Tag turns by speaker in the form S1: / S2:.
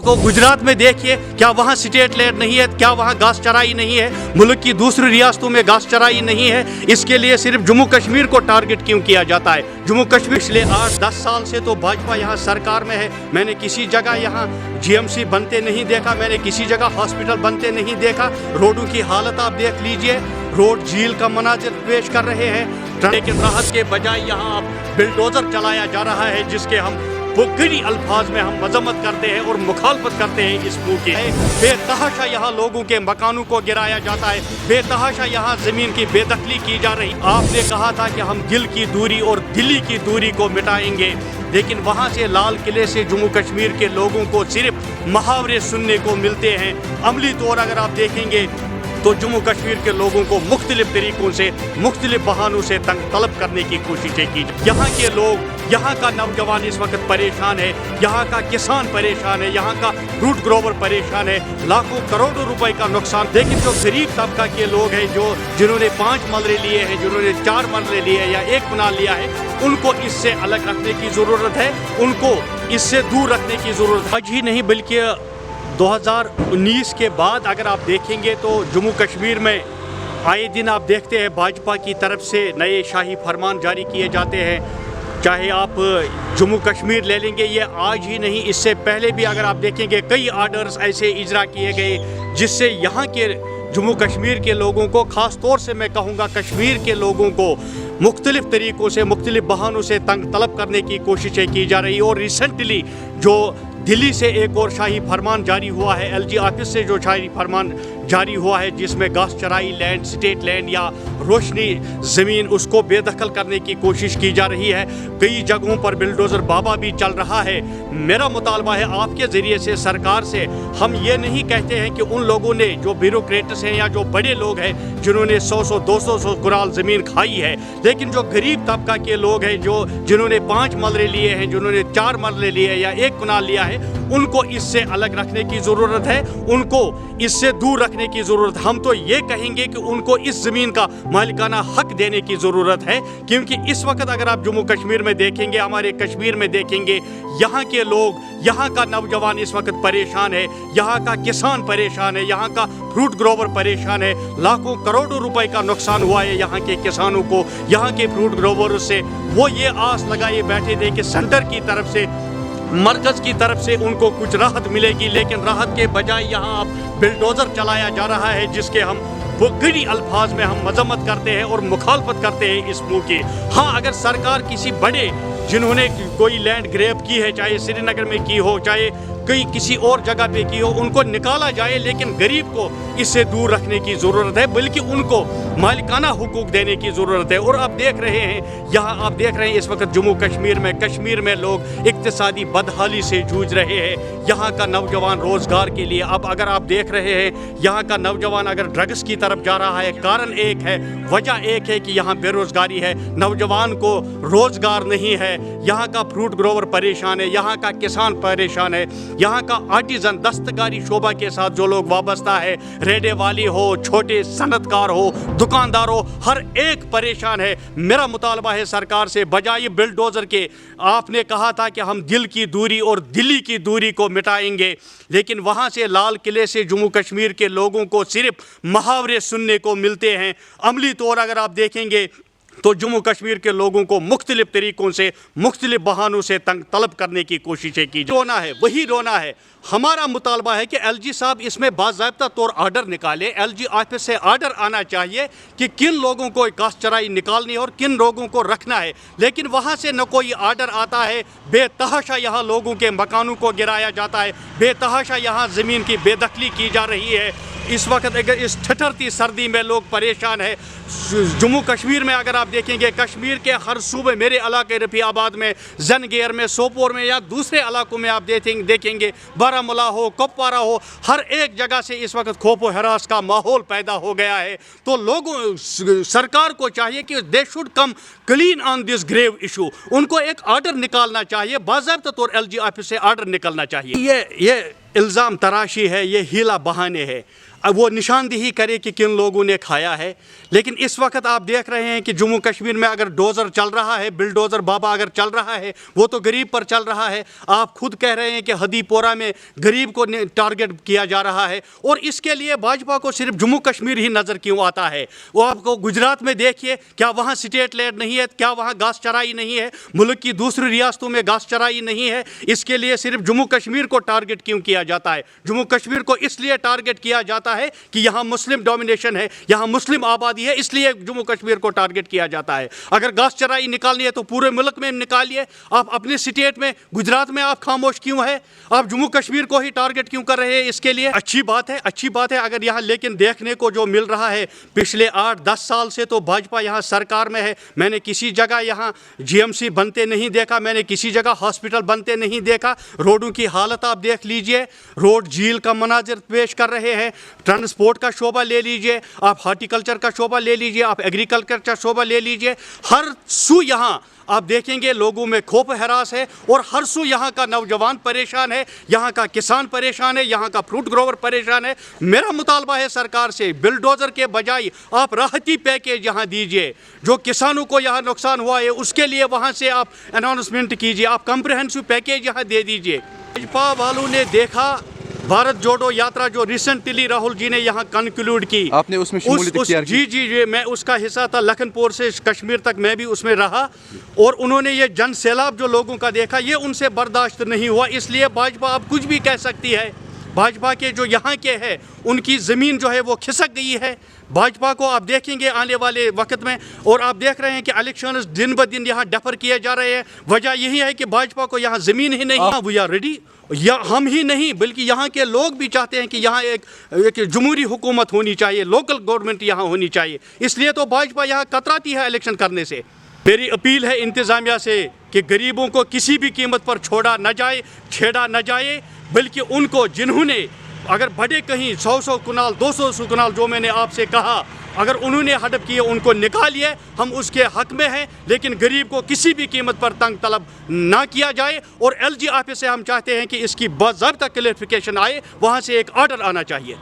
S1: को गुजरात में देखिए, क्या वहाँ स्टेट लैंड नहीं है, क्या वहाँ घास चराई नहीं है, मुल्क की दूसरी रियासतों में घास चराई नहीं है। इसके लिए सिर्फ जम्मू कश्मीर को टारगेट क्यों किया जाता है? जम्मू कश्मीर पिछले 8-10 साल से तो भाजपा यहाँ सरकार में है। मैंने किसी जगह यहाँ GMC बनते नहीं देखा, मैंने किसी जगह हॉस्पिटल बनते नहीं देखा। रोडों की हालत आप देख लीजिए, रोड झील का मनाजिर पेश कर रहे हैं। लेकिन राहत के बजाय यहाँ अब बिल्डोजर चलाया जा रहा है, जिसके हम बुगड़ी अल्फाज में हम मजम्मत करते हैं और मुखालफत करते हैं इस मुल्क की। बेतहाशा यहाँ लोगों के मकानों को गिराया जाता है, बेतहाशा यहाँ ज़मीन की बेदखली की जा रही। आपने कहा था कि हम दिल की दूरी और दिल्ली की दूरी को मिटाएंगे, लेकिन वहाँ से लाल किले से जम्मू कश्मीर के लोगों को सिर्फ मुहावरे सुनने को मिलते हैं। अमली तौर अगर आप देखेंगे तो जम्मू कश्मीर के लोगों को मुख्तलिफ तरीक़ों से, मुख्तलिफ बहानों से तंग तलब करने की कोशिशें की। यहाँ के लोग, यहाँ का नौजवान इस वक्त परेशान है, यहाँ का किसान परेशान है, यहाँ का फ्रूट ग्रोवर परेशान है। लाखों करोड़ों रुपए का नुकसान। लेकिन जो गरीब तबका के लोग हैं, जिन्होंने 5 मरले लिए हैं, जिन्होंने 4 मरले लिए हैं या 1 कनाल लिया है, उनको इससे अलग रखने की ज़रूरत है, उनको इससे दूर रखने की ज़रूरत है। आज ही नहीं बल्कि 2019 के बाद अगर आप देखेंगे तो जम्मू कश्मीर में आए दिन आप देखते हैं भाजपा की तरफ से नए शाही फरमान जारी किए जाते हैं। चाहे आप जम्मू कश्मीर ले लेंगे, ये आज ही नहीं, इससे पहले भी अगर आप देखेंगे कई आर्डर्स ऐसे इजरा किए गए जिससे यहाँ के जम्मू कश्मीर के लोगों को, ख़ास तौर से मैं कहूँगा कश्मीर के लोगों को मुख्तलिफ तरीक़ों से, मुख्तलिफ बहानों से तंग तलब करने की कोशिशें की जा रही। और रिसेंटली जो दिल्ली से एक और शाही फरमान जारी हुआ है, LG ऑफिस से जो शाही फरमान जारी हुआ है, जिसमें घास चराई लैंड, स्टेट लैंड या रोशनी ज़मीन, उसको बेदखल करने की कोशिश की जा रही है। कई जगहों पर बिल्डोज़र बाबा भी चल रहा है। मेरा मुतालबा है आपके ज़रिए से सरकार से, हम ये नहीं कहते हैं कि उन लोगों ने, जो ब्यूरोक्रेट्स हैं या जो बड़े लोग हैं जिन्होंने 100-100, 200 कुराल ज़मीन खाई है, लेकिन जो गरीब तबका के लोग हैं, जिन्होंने 5 मरले लिए हैं, जिन्होंने 4 मरले लिए या 1 कनाल लिया है, उनको इससे अलग रखने की ज़रूरत है, उनको इससे दूर रखने की ज़रूरत। हम तो ये कहेंगे कि उनको इस ज़मीन का मालिकाना हक देने की ज़रूरत है, क्योंकि इस वक्त अगर आप जम्मू कश्मीर में देखेंगे, हमारे कश्मीर में देखेंगे, यहाँ के लोग, यहाँ का नौजवान इस वक्त परेशान है, यहाँ का किसान परेशान है, यहाँ का फ्रूट ग्रोवर परेशान है। लाखों करोड़ों रुपए का नुकसान हुआ है यहाँ के किसानों को, यहाँ के फ्रूट ग्रोवरों से। वो ये आस लगाए बैठे थे कि सेंटर की तरफ से, मरकज़ की तरफ से उनको कुछ राहत मिलेगी, लेकिन राहत के बजाय यहाँ अब बिल्डोज़र चलाया जा रहा है, जिसके हम बुगड़ी अल्फाज में हम मजम्मत करते हैं और मुखालफत करते हैं इस मुल्क की। हाँ, अगर सरकार किसी बड़े, जिन्होंने कोई लैंड ग्रैब की है, चाहे श्रीनगर में की हो, चाहे कहीं किसी और जगह पे की हो, उनको निकाला जाए, लेकिन गरीब को इससे दूर रखने की ज़रूरत है, बल्कि उनको मालिकाना हुकूक देने की ज़रूरत है। और आप देख रहे हैं, यहाँ आप देख रहे हैं इस वक्त जम्मू कश्मीर में लोग इक्तिसादी बदहाली से जूझ रहे हैं। यहाँ का नौजवान रोज़गार के लिए, अब अगर आप देख रहे हैं यहाँ का नौजवान अगर ड्रग्स की तरफ जा रहा है, कारण एक है, वजह एक है कि यहाँ बेरोज़गारी है, नौजवान को रोज़गार नहीं है, यहाँ का फ्रूट ग्रोवर परेशान है, यहाँ का किसान परेशान है, यहाँ का आर्टिजन, दस्तकारी शोबा के साथ जो लोग वाबस्ता है, रेडे वाली हो, छोटे सनतकार हो, दुकानदार हो, हर एक परेशान है। मेरा मुतालबा है सरकार से, बजाय बिल्डोज़र के, आपने कहा था कि हम दिल की दूरी और दिल्ली की दूरी को मिटाएंगे, लेकिन वहाँ से लाल किले से जम्मू कश्मीर के लोगों को सिर्फ मुहावरे सुनने को मिलते हैं। अमली तौर अगर आप देखेंगे तो जम्मू कश्मीर के लोगों को मुख्तलिफ तरीक़ों से, मुख्तलिफ बहानों से तंग तलब करने की कोशिशें की। रोना है, वही रोना है। हमारा मुतालबा है कि LG साहब इसमें बाज़ाब्ता तौर आर्डर निकाले, LG ऑफिस से आर्डर आना चाहिए कि किन लोगों को घास चराई निकालनी है और किन लोगों को रखना है, लेकिन वहाँ से न कोई आर्डर आता है। बेतहाशा यहाँ लोगों के मकानों को गिराया जाता है, बेतहाशा यहाँ ज़मीन की बेदखली की जा रही है। इस वक्त अगर इस ठठरती सर्दी में लोग परेशान है। जम्मू कश्मीर में अगर आप देखेंगे, कश्मीर के हर सूबे, मेरे इलाके रफियाबाद में, जंगेर में, सोपोर में या दूसरे इलाकों में आप देखेंगे, बारामूला हो, कुपवारा हो, हर एक जगह से इस वक्त खौफ व हरास का माहौल पैदा हो गया है। तो लोगों, सरकार को चाहिए कि they should come clean on this grave issue. उनको एक आर्डर निकालना चाहिए, बाज़ाब्ता तौर LG ऑफिस से आर्डर निकलना चाहिए। ये इल्ज़ाम तराशी है, ये हीला बहाने है। वो निशानदेही करे कि किन लोगों ने खाया है। लेकिन इस वक्त आप देख रहे हैं कि जम्मू कश्मीर में अगर डोज़र चल रहा है, बिलडोज़र बाबा अगर चल रहा है, वो तो गरीब पर चल रहा है। आप खुद कह रहे हैं कि हदीपोरा में गरीब को टारगेट किया जा रहा है, और इसके लिए भाजपा को सिर्फ जम्मू कश्मीर ही नज़र क्यों आता है? वो आपको गुजरात में देखिए, क्या वहाँ स्टेट लैंड नहीं है? क्या वहाँ घास चराई नहीं है? मुल्क की दूसरी रियासतों में घास चराई नहीं है? इसके लिए सिर्फ जम्मू कश्मीर को टारगेट क्यों किया जाता है? जम्मू कश्मीर को इसलिए टारगेट किया जाता है कि यहाँ मुस्लिम डोमिनेशन है, यहाँ मुस्लिम आबादी है, इसलिए जम्मू कश्मीर को टारगेट किया जाता है। अगर घास चराई निकालनी है तो पूरे मुल्क में निकालिए। आप अपने स्टेट में, गुजरात में आप खामोश क्यों है? आप जम्मू कश्मीर को ही टारगेट क्यों कर रहे हैं? इसके लिए अच्छी बात है अगर यहाँ, लेकिन देखने को जो मिल रहा है पिछले 8-10 साल से तो भाजपा यहाँ सरकार में है। मैंने किसी जगह यहाँ GMC बनते नहीं देखा, मैंने किसी जगह हॉस्पिटल बनते नहीं देखा। रोडों की हालत आप देख लीजिए, रोड झील का मनाजिर पेश कर रहे हैं। ट्रांसपोर्ट का शोबा ले लीजिए, आप हॉर्टिकल्चर का शोबा ले लीजिए, आप एग्रीकल्चर का शोबा ले लीजिए, हर सू यहाँ आप देखेंगे लोगों में खौफ हरास है, और हर सू यहाँ का नौजवान परेशान है, यहाँ का किसान परेशान है, यहाँ का फ्रूट ग्रोवर परेशान है। मेरा मुतालबा है सरकार से, बिलडोज़र के बजाय आप राहती पैकेज यहाँ दीजिए। जो किसानों को यहाँ नुकसान हुआ है उसके लिए वहाँ से आप अनाउंसमेंट कीजिए, आप कम्प्रहेंसिव पैकेज यहाँ दे दीजिए। भाजपा वालों ने देखा भारत जोड़ो यात्रा जो रिसेंटली राहुल जी ने यहाँ कंक्लूड की, आपने उसमें शमूलियत इख्तियार की? जी, मैं उसका हिस्सा था। लखनपुर से कश्मीर तक मैं भी उसमें रहा, और उन्होंने ये जन सैलाब जो लोगों का देखा, ये उनसे बर्दाश्त नहीं हुआ। इसलिए भाजपा अब कुछ भी कह सकती है। भाजपा के जो यहाँ के हैं उनकी ज़मीन जो है वो खिसक गई है। भाजपा को आप देखेंगे आने वाले वक्त में, और आप देख रहे हैं कि इलेक्शंस दिन ब दिन यहाँ डेफर किए जा रहे हैं। वजह यही है कि भाजपा को यहाँ ज़मीन ही नहीं। वी आर रेडी, या हम ही नहीं बल्कि यहाँ के लोग भी चाहते हैं कि यहाँ एक जमहूरी हुकूमत होनी चाहिए, लोकल गवर्नमेंट यहाँ होनी चाहिए। इसलिए तो भाजपा यहाँ कतराती है इलेक्शन करने से। मेरी अपील है इंतज़ामिया से कि गरीबों को किसी भी कीमत पर छोड़ा न जाए, छेड़ा न जाए, बल्कि उनको जिन्होंने अगर बड़े कहीं 100 कनाल 200 कनाल जो मैंने आपसे कहा, अगर उन्होंने हड़प किए उनको निकालिए, हम उसके हक में हैं। लेकिन गरीब को किसी भी कीमत पर तंग तलब ना किया जाए, और LG ऑफिस से हम चाहते हैं कि इसकी बाज़ाब्ता क्लैरिफिकेशन आए, वहाँ से एक ऑर्डर आना चाहिए।